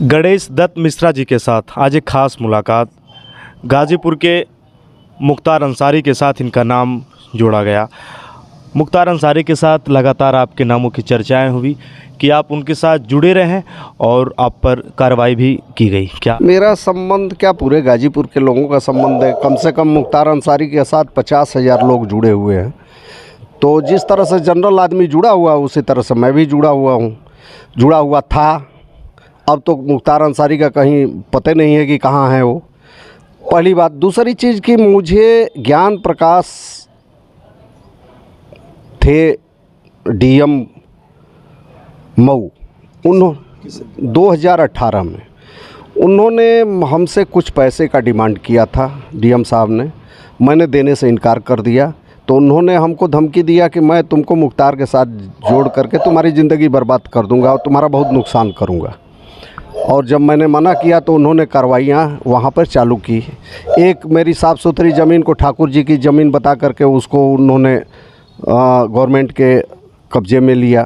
गणेश दत्त मिश्रा जी के साथ आज एक ख़ास मुलाकात। गाज़ीपुर के मुख्तार अंसारी के साथ इनका नाम जोड़ा गया। मुख्तार अंसारी के साथ लगातार आपके नामों की चर्चाएं हुई कि आप उनके साथ जुड़े रहें और आप पर कार्रवाई भी की गई। क्या मेरा संबंध क्या, पूरे गाजीपुर के लोगों का संबंध है। कम से कम मुख्तार अंसारी के साथ 50,000 लोग जुड़े हुए हैं। तो जिस तरह से जनरल आदमी जुड़ा हुआ है उसी तरह से मैं भी जुड़ा हुआ था। अब तो मुख्तार अंसारी का कहीं पता नहीं है कि कहाँ है वो, पहली बात। दूसरी चीज़ कि मुझे ज्ञान प्रकाश थे डीएम मऊ, 2018 में उन्होंने हमसे कुछ पैसे का डिमांड किया था डीएम साहब ने। मैंने देने से इनकार कर दिया तो उन्होंने हमको धमकी दिया कि मैं तुमको मुख्तार के साथ जोड़ करके तुम्हारी ज़िंदगी बर्बाद कर दूंगा और तुम्हारा बहुत नुकसान करूंगा। और जब मैंने मना किया तो उन्होंने कार्रवाइयाँ वहाँ पर चालू की। एक मेरी साफ़ सुथरी ज़मीन को ठाकुर जी की ज़मीन बता करके उसको उन्होंने गवर्नमेंट के कब्ज़े में लिया।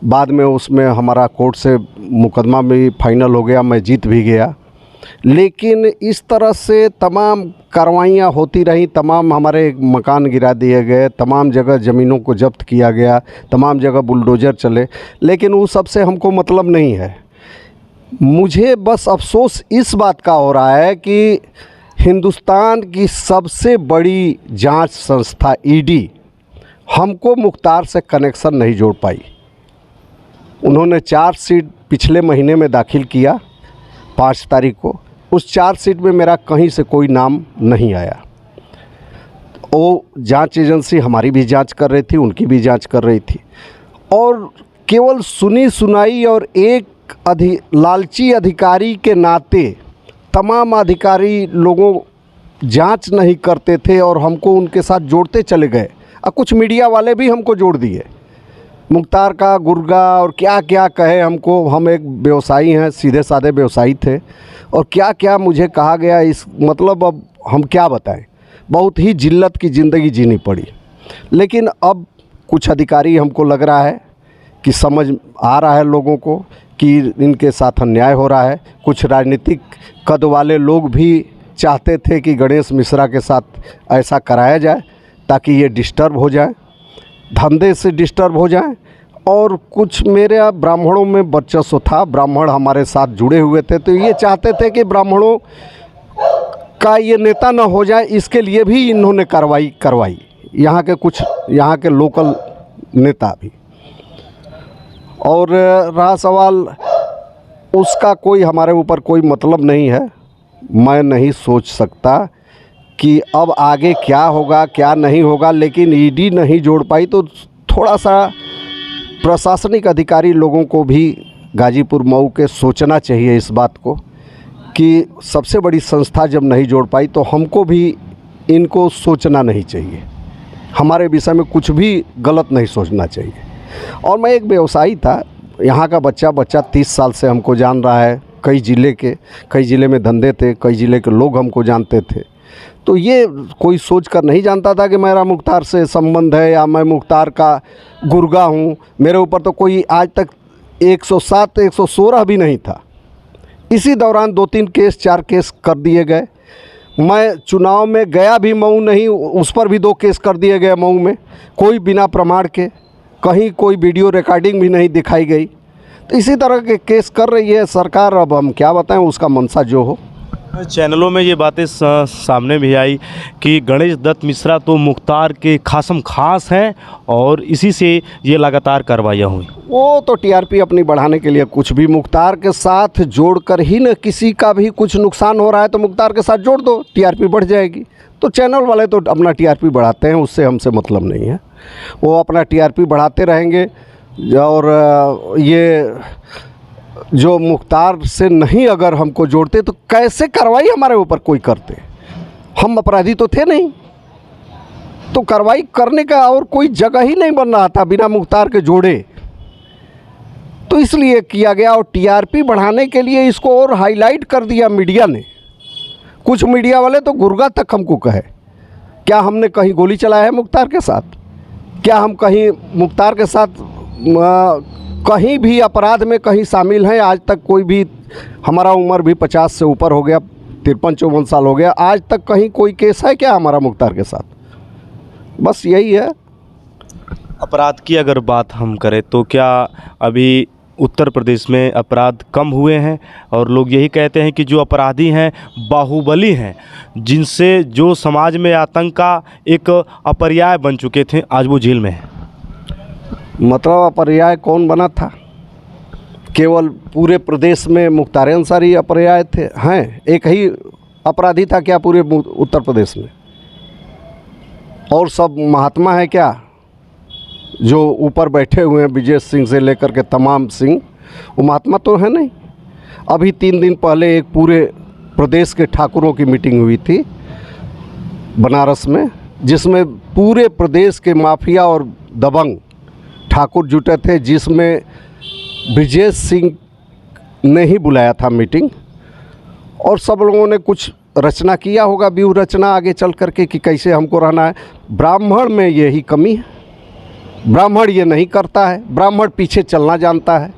बाद में उसमें हमारा कोर्ट से मुकदमा भी फाइनल हो गया, मैं जीत भी गया। लेकिन इस तरह से तमाम कार्रवाइयाँ होती रहीं, तमाम हमारे मकान गिरा दिए गए, तमाम जगह ज़मीनों को जब्त किया गया, तमाम जगह बुलडोज़र चले, लेकिन वो सब से हमको मतलब नहीं है। मुझे बस अफसोस इस बात का हो रहा है कि हिंदुस्तान की सबसे बड़ी जांच संस्था ईडी हमको मुख्तार से कनेक्शन नहीं जोड़ पाई। उन्होंने चार्जशीट पिछले महीने में दाखिल किया 5 तारीख को। उस चार्जशीट में मेरा कहीं से कोई नाम नहीं आया। वो जांच एजेंसी हमारी भी जांच कर रही थी, उनकी भी जांच कर रही थी, और केवल सुनी सुनाई और एक लालची अधिकारी के नाते तमाम अधिकारी लोगों जांच नहीं करते थे और हमको उनके साथ जोड़ते चले गए। और कुछ मीडिया वाले भी हमको जोड़ दिए। मुख्तार का गुर्गा और क्या क्या कहे हमको। हम एक व्यवसायी हैं, सीधे साधे व्यवसायी थे, और क्या क्या मुझे कहा गया, इस मतलब अब हम क्या बताएं। बहुत ही जिल्लत की ज़िंदगी जीनी पड़ी। लेकिन अब कुछ अधिकारी हमको लग रहा है कि समझ आ रहा है लोगों को कि इनके साथ अन्याय हो रहा है। कुछ राजनीतिक कद वाले लोग भी चाहते थे कि गणेश मिश्रा के साथ ऐसा कराया जाए ताकि ये डिस्टर्ब हो जाए, धंधे से डिस्टर्ब हो जाए। और कुछ मेरे ब्राह्मणों में वर्चस्व था, ब्राह्मण हमारे साथ जुड़े हुए थे, तो ये चाहते थे कि ब्राह्मणों का ये नेता न हो जाए, इसके लिए भी इन्होंने कार्रवाई करवाई। यहाँ के लोकल नेता भी। और रहा सवाल उसका, कोई हमारे ऊपर कोई मतलब नहीं है। मैं नहीं सोच सकता कि अब आगे क्या होगा क्या नहीं होगा, लेकिन ईडी नहीं जोड़ पाई तो थोड़ा सा प्रशासनिक अधिकारी लोगों को भी गाजीपुर मऊ के सोचना चाहिए इस बात को कि सबसे बड़ी संस्था जब नहीं जोड़ पाई तो हमको भी इनको सोचना नहीं चाहिए। हमारे विषय में कुछ भी गलत नहीं सोचना चाहिए। और मैं एक व्यवसायी था, यहाँ का बच्चा 30 साल से हमको जान रहा है। कई ज़िले में धंधे थे, कई ज़िले के लोग हमको जानते थे। तो ये कोई सोच कर नहीं जानता था कि मेरा मुख्तार से संबंध है या मैं मुख्तार का गुर्गा हूँ। मेरे ऊपर तो कोई आज तक 107 116 भी नहीं था। इसी दौरान 2-3 केस 4 केस कर दिए गए। मैं चुनाव में गया भी मऊ नहीं, उस पर भी 2 केस कर दिए गए मऊ में, कोई बिना प्रमाण के, कहीं कोई वीडियो रिकॉर्डिंग भी नहीं दिखाई गई। तो इसी तरह के केस कर रही है सरकार। अब हम क्या बताएं, उसका मंशा जो हो। चैनलों में ये बातें सामने भी आई कि गणेश दत्त मिश्रा तो मुख्तार के खासम खास हैं और इसी से ये लगातार कार्रवाइयाँ हुई। वो तो टीआरपी अपनी बढ़ाने के लिए कुछ भी, मुख्तार के साथ जोड़कर ही न किसी का भी कुछ नुकसान हो रहा है तो मुख्तार के साथ जोड़ दो, टीआरपी बढ़ जाएगी। तो चैनल वाले तो अपना टीआरपी बढ़ाते हैं, उससे हमसे मतलब नहीं है। वो अपना टीआरपी बढ़ाते रहेंगे। और ये जो मुख्तार से नहीं अगर हमको जोड़ते तो कैसे कार्रवाई हमारे ऊपर कोई करते। हम अपराधी तो थे नहीं, तो कार्रवाई करने का और कोई जगह ही नहीं बन रहा था बिना मुख्तार के जोड़े। तो इसलिए किया गया और टीआरपी बढ़ाने के लिए इसको और हाईलाइट कर दिया मीडिया ने। कुछ मीडिया वाले तो गुर्गा तक हमको कहे। क्या हमने कहीं गोली चलाया है मुख्तार के साथ? क्या हम कहीं मुख्तार के साथ कहीं भी अपराध में कहीं शामिल हैं। आज तक कोई भी, हमारा उम्र भी 50 से ऊपर हो गया, 53-54 साल हो गया, आज तक कहीं कोई केस है क्या हमारा मुख्तार के साथ? बस यही है। अपराध की अगर बात हम करें तो क्या अभी उत्तर प्रदेश में अपराध कम हुए हैं? और लोग यही कहते हैं कि जो अपराधी हैं बाहुबली हैं, जिनसे जो समाज में आतंक का एक अपपर्याय बन चुके थे, आज वो जेल में हैं। मतलब अपपर्याय कौन बना था? केवल पूरे प्रदेश में मुख्तार अंसारी अपपर्याय थे? हैं, एक ही अपराधी था क्या पूरे उत्तर प्रदेश में? और सब महात्मा है क्या जो ऊपर बैठे हुए हैं, विजय सिंह से लेकर के तमाम सिंह? वो महात्मा तो है नहीं। अभी 3 दिन पहले एक पूरे प्रदेश के ठाकुरों की मीटिंग हुई थी बनारस में, जिसमें पूरे प्रदेश के माफिया और दबंग ठाकुर जुटे थे, जिसमें विजय सिंह ने ही बुलाया था मीटिंग। और सब लोगों ने कुछ रचना किया होगा, व्यूह रचना आगे चल करके कि कैसे हमको रहना है। ब्राह्मण में यही कमी है, ब्राह्मण ये नहीं करता है। ब्राह्मण पीछे चलना जानता है,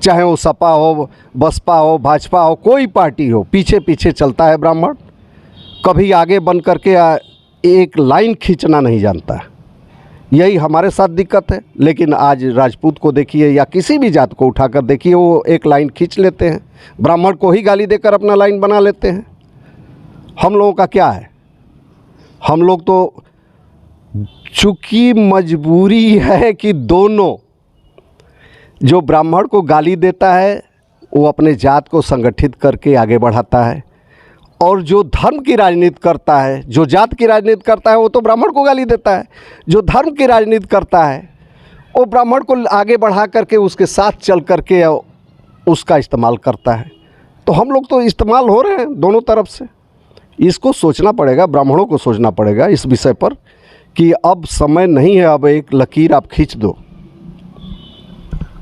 चाहे वो सपा हो, बसपा हो, भाजपा हो, कोई पार्टी हो, पीछे पीछे चलता है ब्राह्मण। कभी आगे बन करके एक लाइन खींचना नहीं जानता है। यही हमारे साथ दिक्कत है। लेकिन आज राजपूत को देखिए या किसी भी जात को उठाकर देखिए, वो एक लाइन खींच लेते हैं, ब्राह्मण को ही गाली देकर अपना लाइन बना लेते हैं। हम लोगों का क्या है? हम लोग तो चूँकि मजबूरी है कि दोनों, जो ब्राह्मण को गाली देता है वो अपने जात को संगठित करके आगे बढ़ाता है, और जो धर्म की राजनीति करता है, जो जात की राजनीति करता है, वो तो ब्राह्मण को गाली देता है। जो धर्म की राजनीति करता है वो ब्राह्मण को आगे बढ़ा करके उसके साथ चल करके उसका इस्तेमाल करता है। तो हम लोग तो इस्तेमाल हो रहे हैं दोनों तरफ से। इसको सोचना पड़ेगा, ब्राह्मणों को सोचना पड़ेगा इस विषय पर कि अब समय नहीं है, अब एक लकीर आप खींच दो।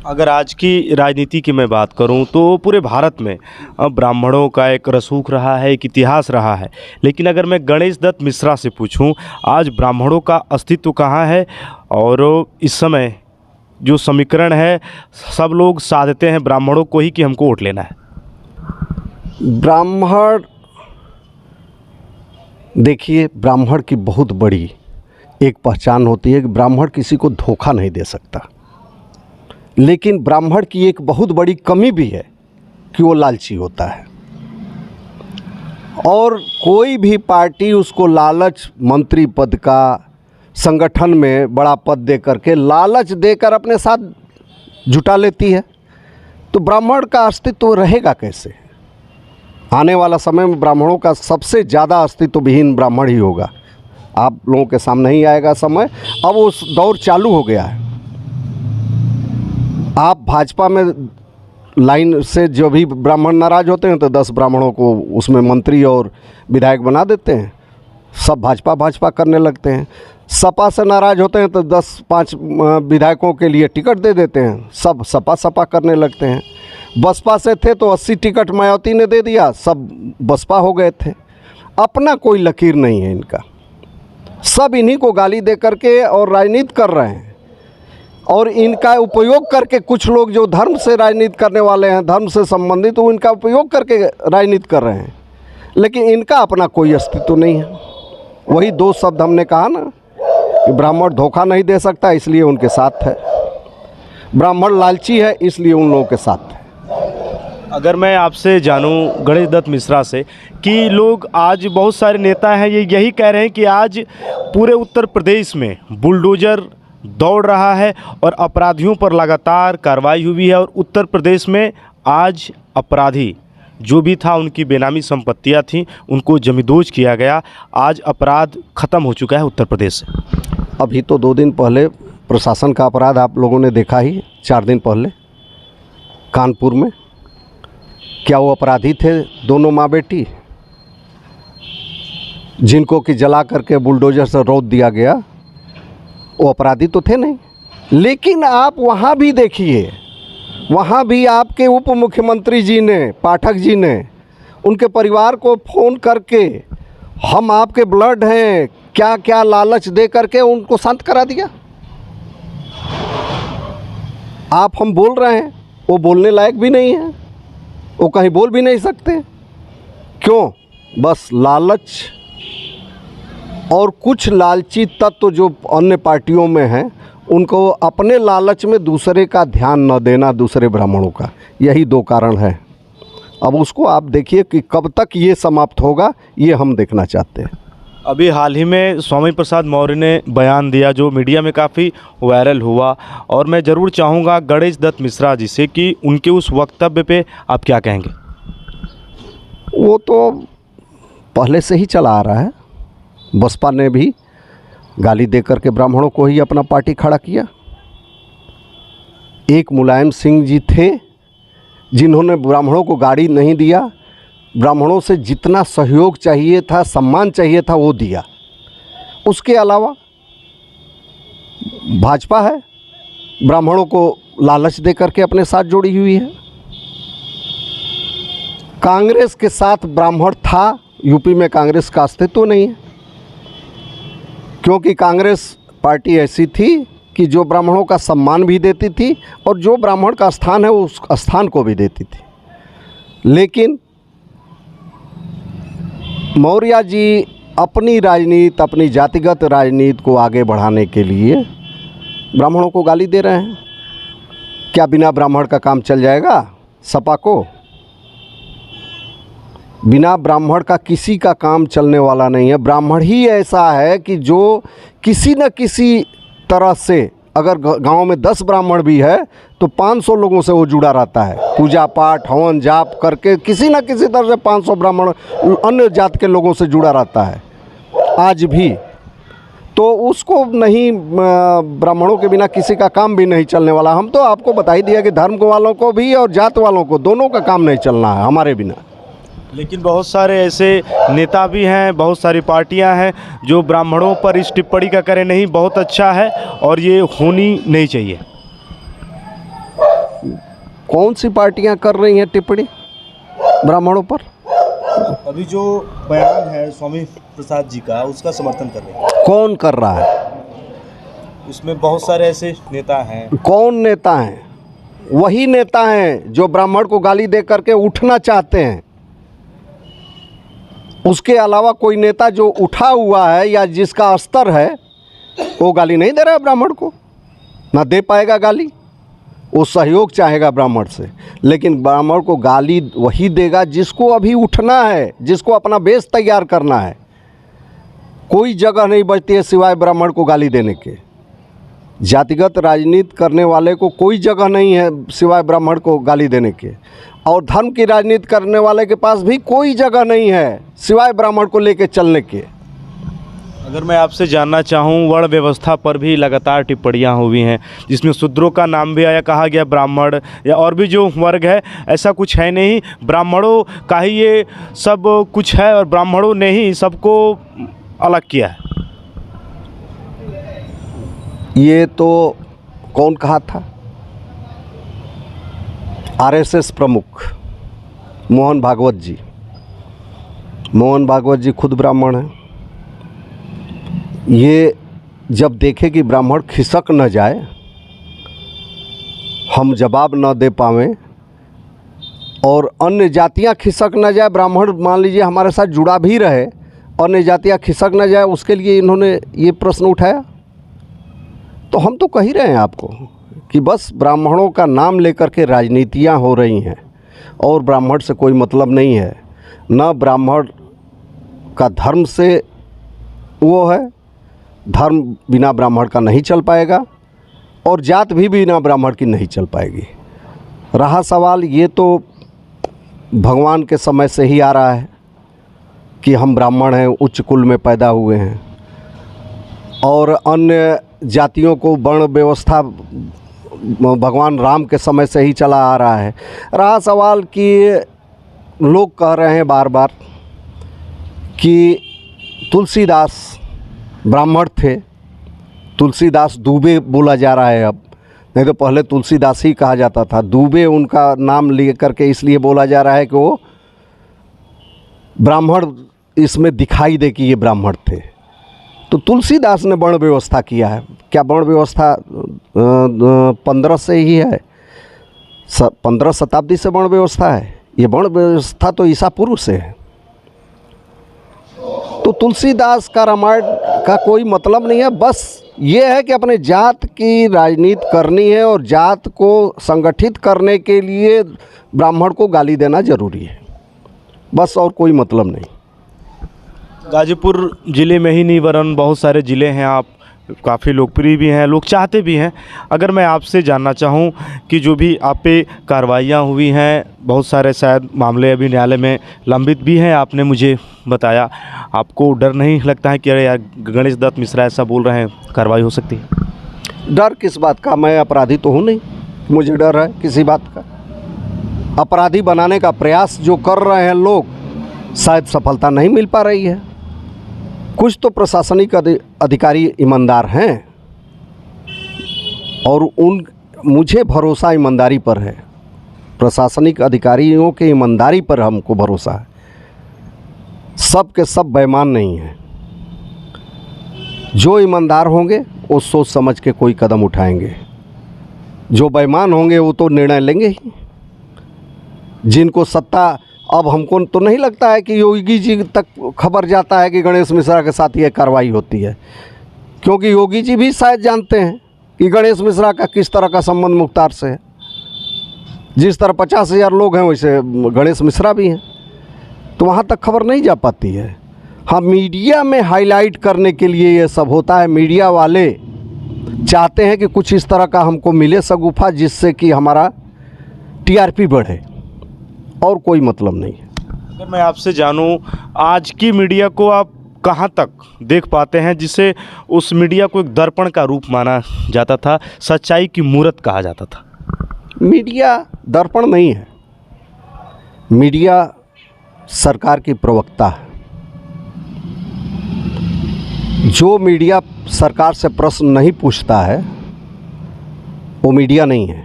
अगर आज की राजनीति की मैं बात करूं तो पूरे भारत में ब्राह्मणों का एक रसूख रहा है, एक इतिहास रहा है। लेकिन अगर मैं गणेश दत्त मिश्रा से पूछूं, आज ब्राह्मणों का अस्तित्व कहाँ है? और इस समय जो समीकरण है, सब लोग साधते हैं ब्राह्मणों को ही कि हमको वोट लेना है। ब्राह्मण, देखिए, ब्राह्मण की बहुत बड़ी एक पहचान होती है कि ब्राह्मण किसी को धोखा नहीं दे सकता। लेकिन ब्राह्मण की एक बहुत बड़ी कमी भी है कि वो लालची होता है, और कोई भी पार्टी उसको लालच, मंत्री पद का, संगठन में बड़ा पद दे करके लालच देकर अपने साथ जुटा लेती है। तो ब्राह्मण का अस्तित्व रहेगा कैसे? आने वाला समय में ब्राह्मणों का सबसे ज़्यादा अस्तित्व विहीन ब्राह्मण ही होगा। आप लोगों के सामने ही आएगा समय, अब वो दौर चालू हो गया है। आप भाजपा में लाइन से जो भी ब्राह्मण नाराज़ होते हैं तो 10 ब्राह्मणों को उसमें मंत्री और विधायक बना देते हैं, सब भाजपा करने लगते हैं। सपा से नाराज़ होते हैं तो 10-5 विधायकों के लिए टिकट दे देते हैं, सब सपा करने लगते हैं। बसपा से थे तो 80 टिकट मायावती ने दे दिया, सब बसपा हो गए थे। अपना कोई लकीर नहीं है इनका, सब इन्हीं को गाली दे करके और राजनीति कर रहे हैं। और इनका उपयोग करके कुछ लोग जो धर्म से राजनीति करने वाले हैं, धर्म से संबंधित, तो इनका उपयोग करके राजनीति कर रहे हैं। लेकिन इनका अपना कोई अस्तित्व नहीं है। वही 2 शब्द हमने कहा ना कि ब्राह्मण धोखा नहीं दे सकता, इसलिए उनके साथ है। ब्राह्मण लालची है, इसलिए उन लोगों के साथ है। अगर मैं आपसे जानूं गणेश दत्त मिश्रा से कि लोग, आज बहुत सारे नेता हैं, ये यही कह रहे हैं कि आज पूरे उत्तर प्रदेश में बुलडोज़र दौड़ रहा है और अपराधियों पर लगातार कार्रवाई हुई है, और उत्तर प्रदेश में आज अपराधी जो भी था, उनकी बेनामी संपत्तियां थीं, उनको जमींदोज किया गया। आज अपराध ख़त्म हो चुका है उत्तर प्रदेश से। अभी तो 2 दिन पहले प्रशासन का अपराध आप लोगों ने देखा ही, 4 दिन पहले कानपुर में। क्या वो अपराधी थे दोनों माँ बेटी जिनको कि जला करके बुलडोजर से रौंद दिया गया? वो अपराधी तो थे नहीं। लेकिन आप वहाँ भी देखिए, वहाँ भी आपके उप मुख्यमंत्री जी ने, पाठक जी ने, उनके परिवार को फ़ोन करके हम आपके ब्लड हैं, क्या क्या लालच दे करके उनको शांत करा दिया। आप हम बोल रहे हैं, वो बोलने लायक भी नहीं है, वो कहीं बोल भी नहीं सकते। क्यों? बस लालच और कुछ लालची तत्व जो अन्य पार्टियों में हैं, उनको अपने लालच में दूसरे का ध्यान न देना, दूसरे ब्राह्मणों का, यही दो कारण है। अब उसको आप देखिए कि कब तक ये समाप्त होगा, ये हम देखना चाहते हैं। अभी हाल ही में स्वामी प्रसाद मौर्य ने बयान दिया जो मीडिया में काफ़ी वायरल हुआ, और मैं ज़रूर चाहूँगा गणेश दत्त मिश्रा जी से कि उनके उस वक्तव्य पे आप क्या कहेंगे। वो तो पहले से ही चला आ रहा है। बसपा ने भी गाली दे करके ब्राह्मणों को ही अपना पार्टी खड़ा किया। एक मुलायम सिंह जी थे जिन्होंने ब्राह्मणों को गाड़ी नहीं दिया, ब्राह्मणों से जितना सहयोग चाहिए था, सम्मान चाहिए था, वो दिया। उसके अलावा भाजपा है, ब्राह्मणों को लालच दे करके अपने साथ जोड़ी हुई है। कांग्रेस के साथ ब्राह्मण था, यूपी में कांग्रेस का अस्तित्व नहीं है, क्योंकि कांग्रेस पार्टी ऐसी थी कि जो ब्राह्मणों का सम्मान भी देती थी और जो ब्राह्मण का स्थान है उस स्थान को भी देती थी। लेकिन मौर्य जी अपनी राजनीति, अपनी जातिगत राजनीति को आगे बढ़ाने के लिए ब्राह्मणों को गाली दे रहे हैं। क्या बिना ब्राह्मण का काम चल जाएगा सपा को? बिना ब्राह्मण का किसी का काम चलने वाला नहीं है। ब्राह्मण ही ऐसा है कि जो किसी न किसी तरह से, अगर गांव में 10 ब्राह्मण भी है तो 500 लोगों से वो जुड़ा रहता है। पूजा पाठ हवन जाप करके किसी न किसी तरह से 500 ब्राह्मण अन्य जात के लोगों से जुड़ा रहता है आज भी। तो उसको नहीं, ब्राह्मणों के बिना किसी का काम भी नहीं चलने वाला। हम तो आपको बता ही दिया कि धर्म वालों को भी और जात वालों को, दोनों का काम नहीं चलना है हमारे बिना। लेकिन बहुत सारे ऐसे नेता भी हैं, बहुत सारी पार्टियां हैं जो ब्राह्मणों पर इस टिप्पणी का करें नहीं बहुत अच्छा है और ये होनी नहीं चाहिए। कौन सी पार्टियां कर रही हैं टिप्पणी ब्राह्मणों पर? अभी जो बयान है स्वामी प्रसाद जी का, उसका समर्थन कर रहे हैं। कौन कर रहा है? उसमें बहुत सारे ऐसे नेता हैं। कौन नेता हैं? वही नेता हैं जो ब्राह्मण को गाली दे करके उठना चाहते हैं। उसके अलावा कोई नेता जो उठा हुआ है या जिसका स्तर है, वो गाली नहीं दे रहा है ब्राह्मण को, ना दे पाएगा गाली। वो सहयोग चाहेगा ब्राह्मण से, लेकिन ब्राह्मण को गाली वही देगा जिसको अभी उठना है, जिसको अपना बेस तैयार करना है। कोई जगह नहीं बचती है सिवाय ब्राह्मण को गाली देने के। जातिगत राजनीति करने वाले को कोई जगह नहीं है सिवाय ब्राह्मण को गाली देने के, और धर्म की राजनीति करने वाले के पास भी कोई जगह नहीं है सिवाय ब्राह्मण को लेके चलने के। अगर मैं आपसे जानना चाहूँ, वर्ण व्यवस्था पर भी लगातार टिप्पणियाँ हुई हैं जिसमें शूद्रों का नाम भी आया, कहा गया ब्राह्मण या और भी जो वर्ग है, ऐसा कुछ है नहीं, ब्राह्मणों का ही ये सब कुछ है और ब्राह्मणों ने ही सबको अलग किया है। ये तो कौन कहा था? आरएसएस प्रमुख मोहन भागवत जी। मोहन भागवत जी खुद ब्राह्मण हैं। ये जब देखे कि ब्राह्मण खिसक न जाए, हम जवाब न दे पावें और अन्य जातियां खिसक न जाए, ब्राह्मण मान लीजिए हमारे साथ जुड़ा भी रहे, अन्य जातियां खिसक न जाए, उसके लिए इन्होंने ये प्रश्न उठाया। तो हम तो कह ही रहे हैं आपको कि बस ब्राह्मणों का नाम लेकर के राजनीतियाँ हो रही हैं और ब्राह्मण से कोई मतलब नहीं है। न ब्राह्मण का धर्म से वो है, धर्म बिना ब्राह्मण का नहीं चल पाएगा और जात भी बिना ब्राह्मण की नहीं चल पाएगी। रहा सवाल, ये तो भगवान के समय से ही आ रहा है कि हम ब्राह्मण हैं, उच्च कुल में पैदा हुए हैं, और अन्य जातियों को वर्ण व्यवस्था भगवान राम के समय से ही चला आ रहा है। रहा सवाल कि लोग कह रहे हैं बार बार कि तुलसीदास ब्राह्मण थे, तुलसीदास दुबे बोला जा रहा है अब, नहीं तो पहले तुलसीदास ही कहा जाता था। दुबे उनका नाम ले करके इसलिए बोला जा रहा है कि वो ब्राह्मण इसमें दिखाई दे कि ये ब्राह्मण थे। तो तुलसीदास ने वर्ण व्यवस्था किया है। क्या वर्ण व्यवस्था 15 से ही है? 15 शताब्दी से वर्ण व्यवस्था है। ये वर्ण व्यवस्था तो ईसा पूर्व से है। तो तुलसीदास का रामायण का कोई मतलब नहीं है। बस ये है कि अपने जात की राजनीति करनी है और जात को संगठित करने के लिए ब्राह्मण को गाली देना जरूरी है, बस, और कोई मतलब नहीं। गाजीपुर ज़िले में ही नहीं वरन बहुत सारे ज़िले हैं, आप काफ़ी लोकप्रिय भी हैं, लोग चाहते भी हैं। अगर मैं आपसे जानना चाहूं कि जो भी आप पे कार्रवाइयाँ हुई हैं, बहुत सारे शायद मामले अभी न्यायालय में लंबित भी हैं, आपने मुझे बताया, आपको डर नहीं लगता है कि अरे यार गणेश दत्त मिश्रा ऐसा बोल रहे हैं, कार्रवाई हो सकती है? डर किस बात का? मैं अपराधी तो हूँ नहीं, मुझे डर है किसी बात का। अपराधी बनाने का प्रयास जो कर रहे हैं लोग, शायद सफलता नहीं मिल पा रही है। कुछ तो प्रशासनिक अधिकारी ईमानदार हैं और मुझे भरोसा ईमानदारी पर है। प्रशासनिक अधिकारियों के ईमानदारी पर हमको भरोसा है। सब के सब बेईमान नहीं हैं। जो ईमानदार होंगे वो सोच समझ के कोई कदम उठाएंगे, जो बेईमान होंगे वो तो निर्णय लेंगे ही। जिनको सत्ता, अब हमको तो नहीं लगता है कि योगी जी तक खबर जाता है कि गणेश मिश्रा के साथ ये कार्रवाई होती है, क्योंकि योगी जी भी शायद जानते हैं कि गणेश मिश्रा का किस तरह का संबंध मुख्तार से है। जिस तरह 50,000 लोग हैं वैसे गणेश मिश्रा भी हैं, तो वहाँ तक खबर नहीं जा पाती है। हाँ, मीडिया में हाईलाइट करने के लिए ये सब होता है। मीडिया वाले चाहते हैं कि कुछ इस तरह का हमको मिले शगुफा, जिससे कि हमारा टीआरपी बढ़े, और कोई मतलब नहीं है। अगर मैं आपसे जानूं, आज की मीडिया को आप कहां तक देख पाते हैं जिसे उस मीडिया को एक दर्पण का रूप माना जाता था, सच्चाई की मूरत कहा जाता था? मीडिया दर्पण नहीं है, मीडिया सरकार की प्रवक्ता है। जो मीडिया सरकार से प्रश्न नहीं पूछता है वो मीडिया नहीं है,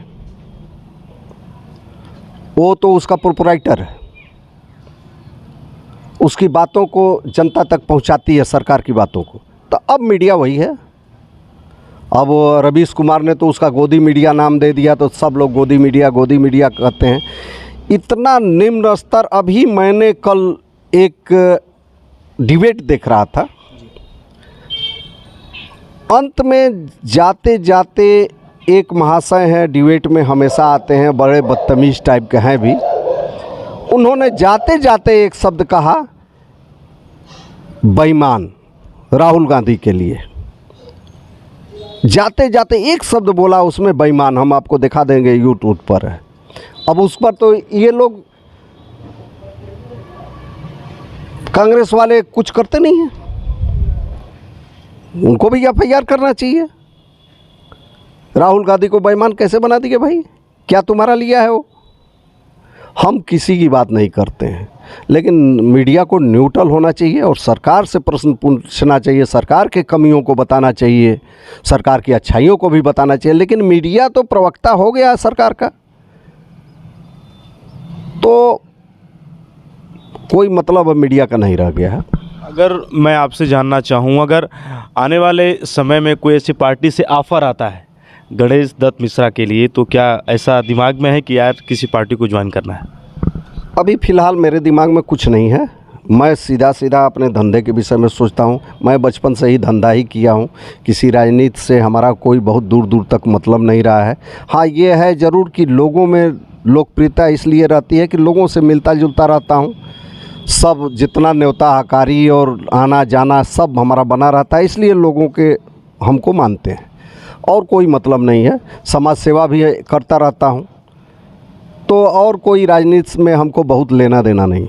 वो तो उसका प्रोपराइटर है। उसकी बातों को जनता तक पहुंचाती है, सरकार की बातों को। तो अब मीडिया वही है। अब रवीश कुमार ने तो उसका गोदी मीडिया नाम दे दिया, तो सब लोग गोदी मीडिया कहते हैं। इतना निम्न स्तर। अभी मैंने कल एक डिबेट देख रहा था, अंत में जाते जाते एक महाशय हैं, डिबेट में हमेशा आते हैं, बड़े बदतमीज टाइप के हैं भी। उन्होंने जाते जाते एक शब्द कहा, बेईमान, राहुल गांधी के लिए। जाते जाते एक शब्द बोला उसमें, बेईमान। हम आपको दिखा देंगे, यूट्यूब पर है। अब उस पर तो ये लोग कांग्रेस वाले कुछ करते नहीं हैं, उनको भी एफआईआर करना चाहिए। राहुल गांधी को बेईमान कैसे बना दिए भाई? क्या तुम्हारा लिया है वो? हम किसी की बात नहीं करते हैं, लेकिन मीडिया को न्यूट्रल होना चाहिए और सरकार से प्रश्न पूछना चाहिए, सरकार के कमियों को बताना चाहिए, सरकार की अच्छाइयों को भी बताना चाहिए। लेकिन मीडिया तो प्रवक्ता हो गया सरकार का, तो कोई मतलब अब मीडिया का नहीं रह गया है। अगर मैं आपसे जानना चाहूँ, अगर आने वाले समय में कोई ऐसी पार्टी से ऑफ़र आता है गणेश दत्त मिश्रा के लिए, तो क्या ऐसा दिमाग में है कि यार किसी पार्टी को ज्वाइन करना है? अभी फ़िलहाल मेरे दिमाग में कुछ नहीं है। मैं सीधा अपने धंधे के विषय में सोचता हूँ। मैं बचपन से ही धंधा ही किया हूँ, किसी राजनीति से हमारा कोई बहुत दूर दूर तक मतलब नहीं रहा है। हाँ, ये है ज़रूर कि लोगों में लोकप्रियता इसलिए रहती है कि लोगों से मिलता जुलता रहता हूँ। सब जितना न्योता हकारी और आना जाना सब हमारा बना रहता है, इसलिए लोगों के हमको मानते हैं, और कोई मतलब नहीं है। समाज सेवा भी करता रहता हूँ, तो और कोई राजनीति में हमको बहुत लेना देना नहीं।